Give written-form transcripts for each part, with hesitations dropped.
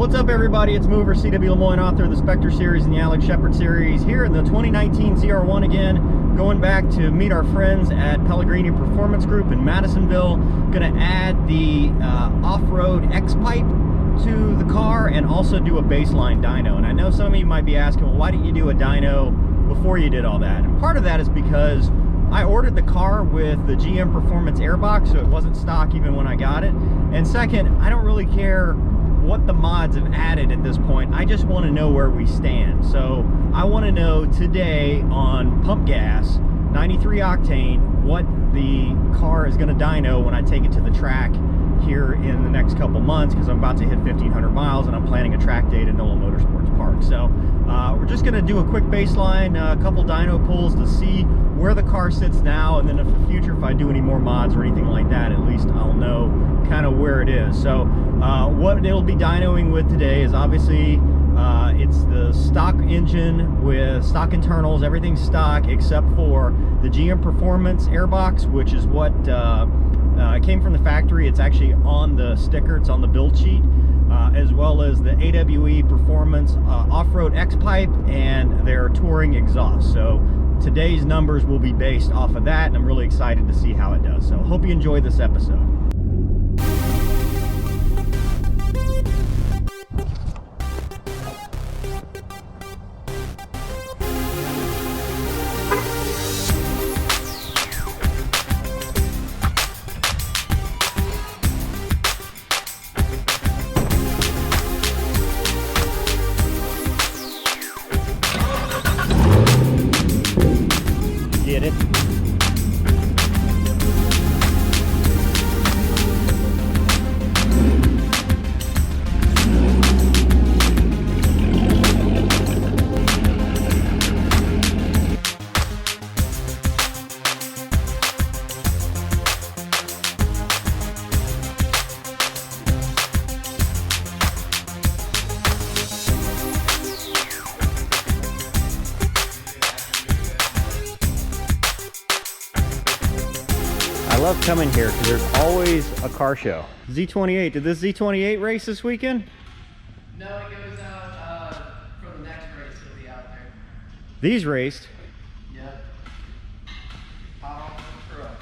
What's up, everybody? It's Mover, CW Lemoine, author of the Spectre series and the Alex Shepard series, here in the 2019 ZR1 again, going back to meet our friends at Pellegrini Performance Group in Madisonville. Gonna add the off-road X-Pipe to the car and also do a baseline dyno. And I know some of you might be asking, well, why didn't you do a dyno before you did all that? And part of that is because I ordered the car with the GM Performance airbox, so it wasn't stock even when I got it. And second, I don't really care what the mods have added at this point. I just want to know where we stand. So I want to know today on pump gas, 93 octane, what the car is going to dyno when I take it to the track here in the next couple months, because I'm about to hit 1,500 miles and I'm planning a track day to NOLA Motorsports Park. So we're just going to do a quick baseline, a couple dyno pulls to see where the car sits now, and then in the future, if I do any more mods or anything like that, at least I'll know kind of where it is. So what it'll be dynoing with today is obviously it's the stock engine with stock internals, everything's stock except for the GM Performance airbox, which is what came from the factory. It's actually on the sticker, it's on the build sheet, as well as the AWE Performance off-road X-Pipe and their touring exhaust. So today's numbers will be based off of that, and I'm really excited to see how it does. So hope you enjoy this episode. Get it? I love coming here because there's always a car show. Z28, did this Z28 race this weekend? No, it goes out for the next race. It'll be out there. These raced. Yep. Hot off the truck.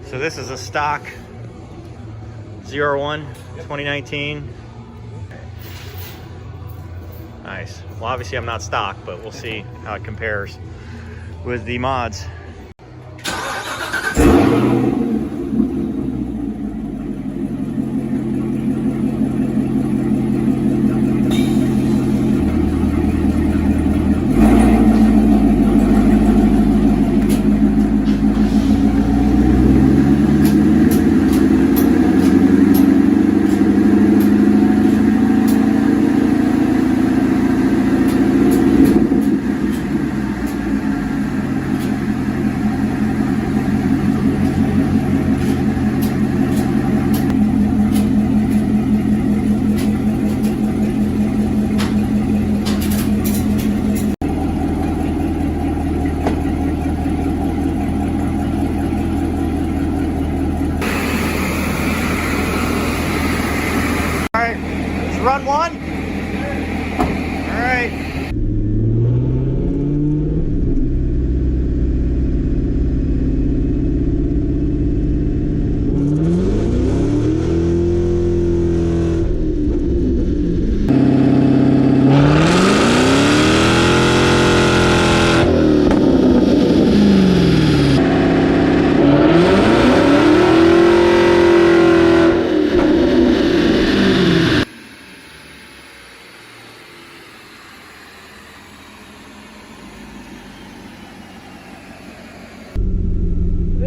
So this is a stock ZR1 2019. Nice. Well, obviously I'm not stock, but we'll see how it compares with the mods.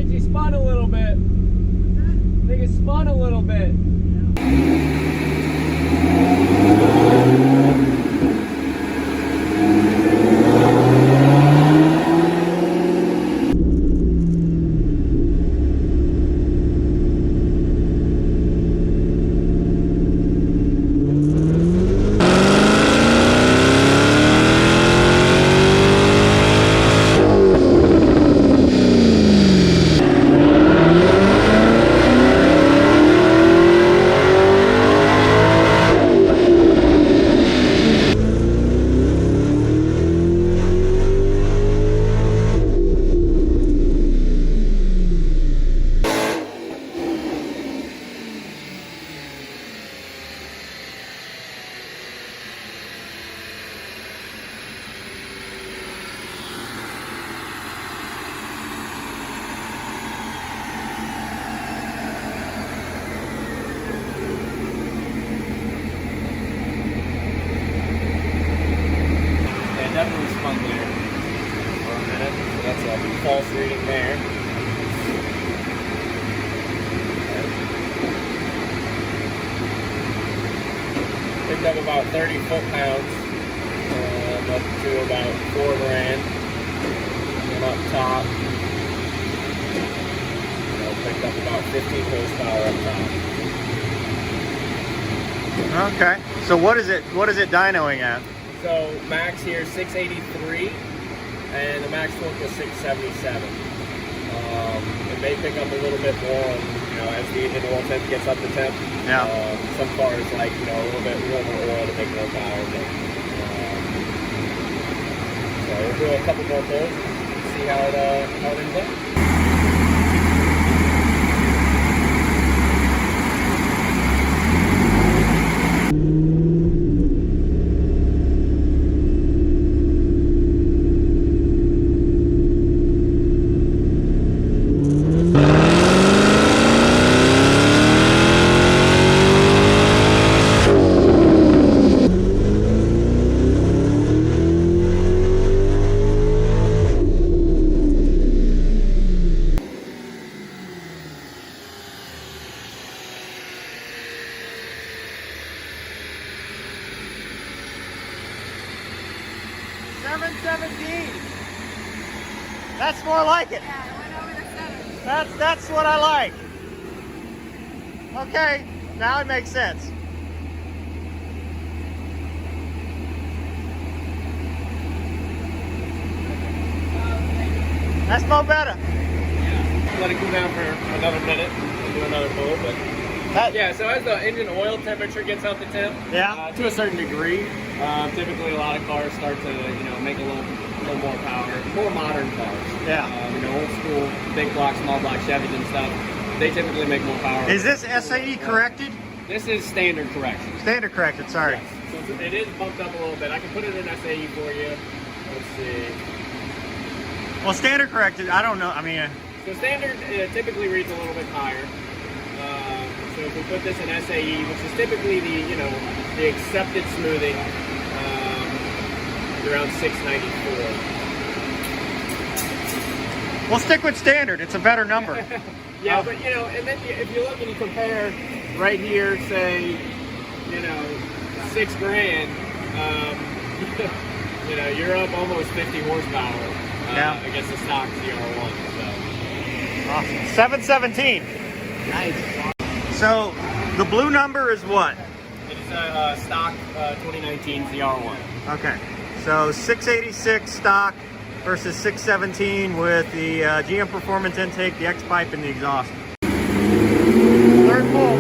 think he spun a little bit. I think it spun a little bit. Definitely spun there for a minute. So that's a false reading there. Picked up about 30 foot-pounds, up to about 4 grand. And up top, picked up about 15 horsepower up top. Okay. So what is it dynoing at? So max here is 683, and the max torque was 677. It may pick up a little bit more, as the engine oil temp gets up to temp. Yeah. Some cars like a little bit warmer oil to make more power. But, so we'll do a couple more pulls and see how it ends up. That's more like it. Yeah, I went over the 7. That's what I like. Okay, now it makes sense. That's no better. Yeah. Let it cool down for another minute and do another pull, but yeah, so as the engine oil temperature gets up to temp, to a certain degree, typically a lot of cars start to, make a little more power. More modern cars. Yeah. Old school, big block, small block Chevys and stuff, they typically make more power. Is this SAE corrected? This is standard correction. Standard corrected, sorry. Yes. So it is bumped up a little bit. I can put it in SAE for you. Let's see. Well, standard corrected, I don't know. I mean, so standard typically reads a little bit higher. So if we put this in SAE, which is typically the accepted smoothing, around 694. We'll stick with standard. It's a better number. Yeah, but and then if you look and you compare right here, say, 6 grand, you're up almost 50 horsepower against the stock ZR1. So. Awesome. 717. Nice. So the blue number is what? It is a stock 2019 ZR1. Okay. So 686 stock versus 617 with the GM Performance intake, the X-pipe, and the exhaust. Third pull.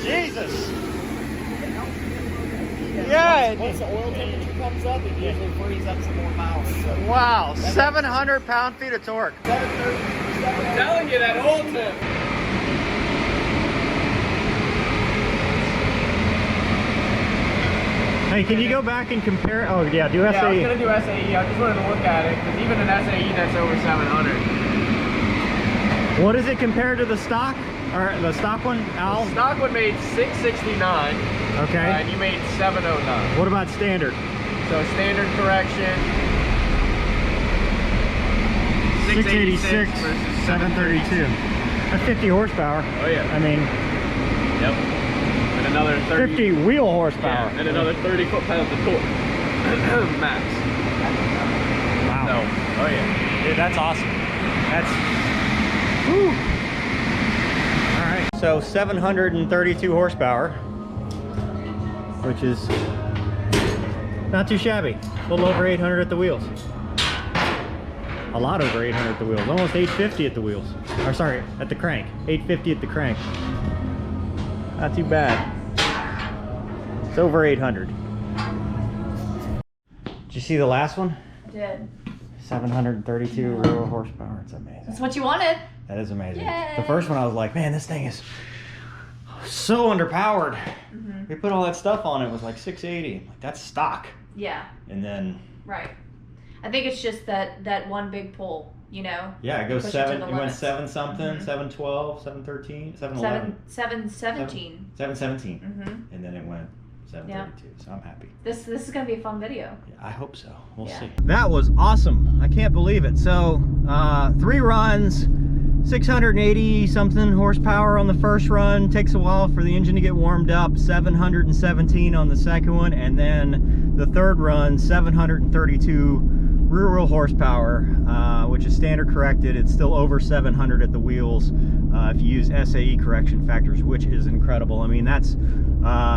Jesus. Yeah. Once the oil temperature comes up, it usually frees up some more power. So. Wow, 700 pound-feet of torque. I'm telling you, that oil temp. Hey, can you go back and compare? Oh, yeah, do SAE. Yeah, I was going to do SAE. I just wanted to look at it, because even an SAE that's over 700. What is it compared to the stock? Or the stock one, Al? The stock one made 669. Okay. And you made 709. What about standard? So standard correction, 686 versus 732. That's 50 horsepower. Oh yeah. I mean, yep. And another 30. 50 wheel horsepower. Yeah, and another 30 foot-pounds of torque. Max. Wow. So, oh yeah. Dude, that's awesome. That's, whew. All right, so 732 horsepower, which is not too shabby. A little over 800 at the wheels. A lot over 800 at the wheels. Almost 850 at the wheels. Or sorry, at the crank. 850 at the crank. Not too bad. It's over 800. Did you see the last one? I did. 732 real horsepower. It's amazing. That's what you wanted. That is amazing. Yay. The first one I was like, man, this thing is so underpowered. We put all that stuff on it, was like 680. Like, that's stock. Yeah. And then Right. I think it's just that one big pull, you know. yeah, it goes Push it to 7. the It went limits. 7 something, 712, 713, 711, 717. 717, Mm-hmm. and then it went 732. So I'm happy. This is gonna be a fun video. Yeah, I hope so. We'll Yeah. see. That was awesome. I can't believe it. So 3 runs, 680 something horsepower on the first run. Takes a while for the engine to get warmed up. 717 on the second one, and then the third run, 732 rear wheel horsepower, which is standard corrected. It's still over 700 at the wheels if you use SAE correction factors, which is incredible. I mean, that's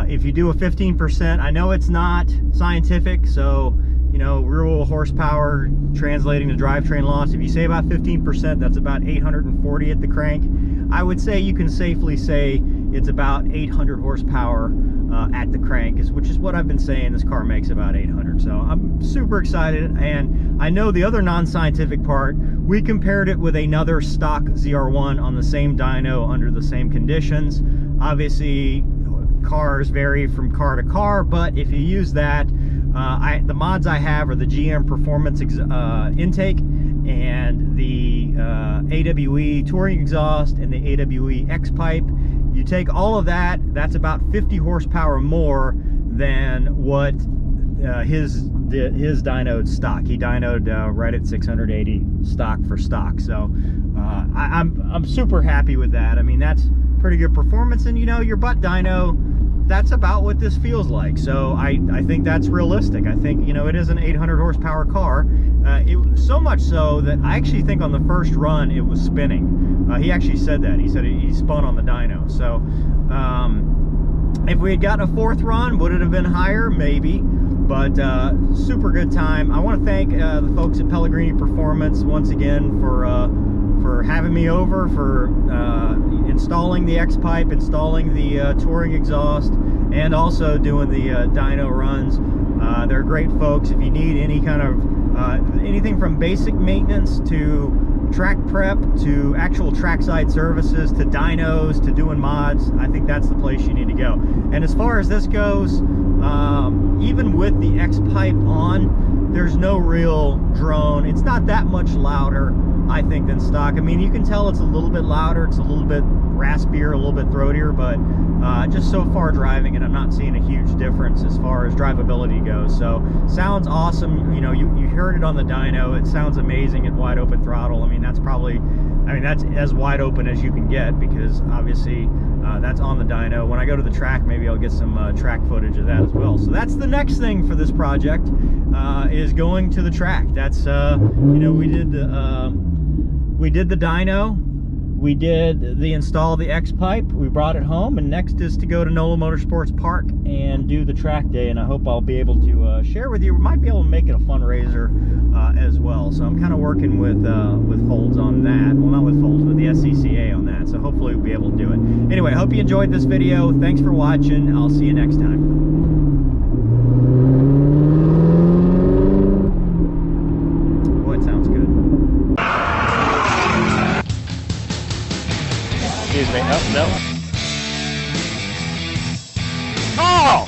if you do a 15%. I know it's not scientific, so you know, rear wheel horsepower translating to drivetrain loss. If you say about 15%, that's about 840 at the crank. I would say you can safely say it's about 800 horsepower at the crank, which is what I've been saying. This car makes about 800. So I'm super excited. And I know the other non-scientific part, we compared it with another stock ZR1 on the same dyno under the same conditions. Obviously, cars vary from car to car, but if you use that, the mods I have are the GM Performance intake and the AWE touring exhaust and the AWE X pipe. You take all of that, that's about 50 horsepower more than what his dynoed stock. He dynoed right at 680 stock for stock. So I'm super happy with that. I mean, that's pretty good performance, and you know, your butt dyno, that's about what this feels like. So I think that's realistic. I think, you know, it is an 800 horsepower car. So much so that I actually think on the first run it was spinning. He actually said that. He said he spun on the dyno. So if we had gotten a fourth run, would it have been higher? Maybe. But super good time. I want to thank the folks at Pellegrini Performance once again for having me over, for installing the X pipe, installing the touring exhaust, and also doing the dyno runs. They're great folks. If you need any kind of anything from basic maintenance to track prep to actual trackside services to dynos to doing mods, I think that's the place you need to go. And as far as this goes, even with the X pipe on, there's no real drone. It's not that much louder, I think, than stock. I mean, you can tell it's a little bit louder, it's a little bit raspier, a little bit throatier, but just so far driving it, I'm not seeing a huge difference as far as drivability goes. So sounds awesome. You know, you heard it on the dyno. It sounds amazing at wide open throttle. I mean, that's probably, I mean, that's as wide open as you can get, because obviously that's on the dyno. When I go to the track, maybe I'll get some track footage of that as well. So that's the next thing for this project, is going to the track. That's you know, we did the dyno. We did the install of the X pipe. We brought it home, and next is to go to NOLA Motorsports Park and do the track day. And I hope I'll be able to share with you. We might be able to make it a fundraiser as well. So I'm kind of working with Folds on that. Well, not with Folds, with the SCCA on that. So hopefully we'll be able to do it. Anyway, I hope you enjoyed this video. Thanks for watching. I'll see you next time. Excuse me. Oh, no. Oh!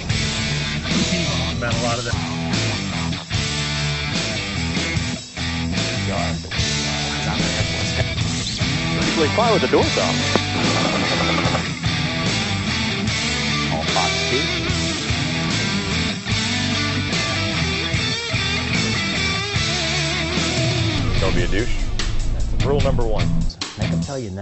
About a lot of that. Perfectly fine with the doors off. All pots too. Don't be a douche. That's rule number 1. Make them tell you no.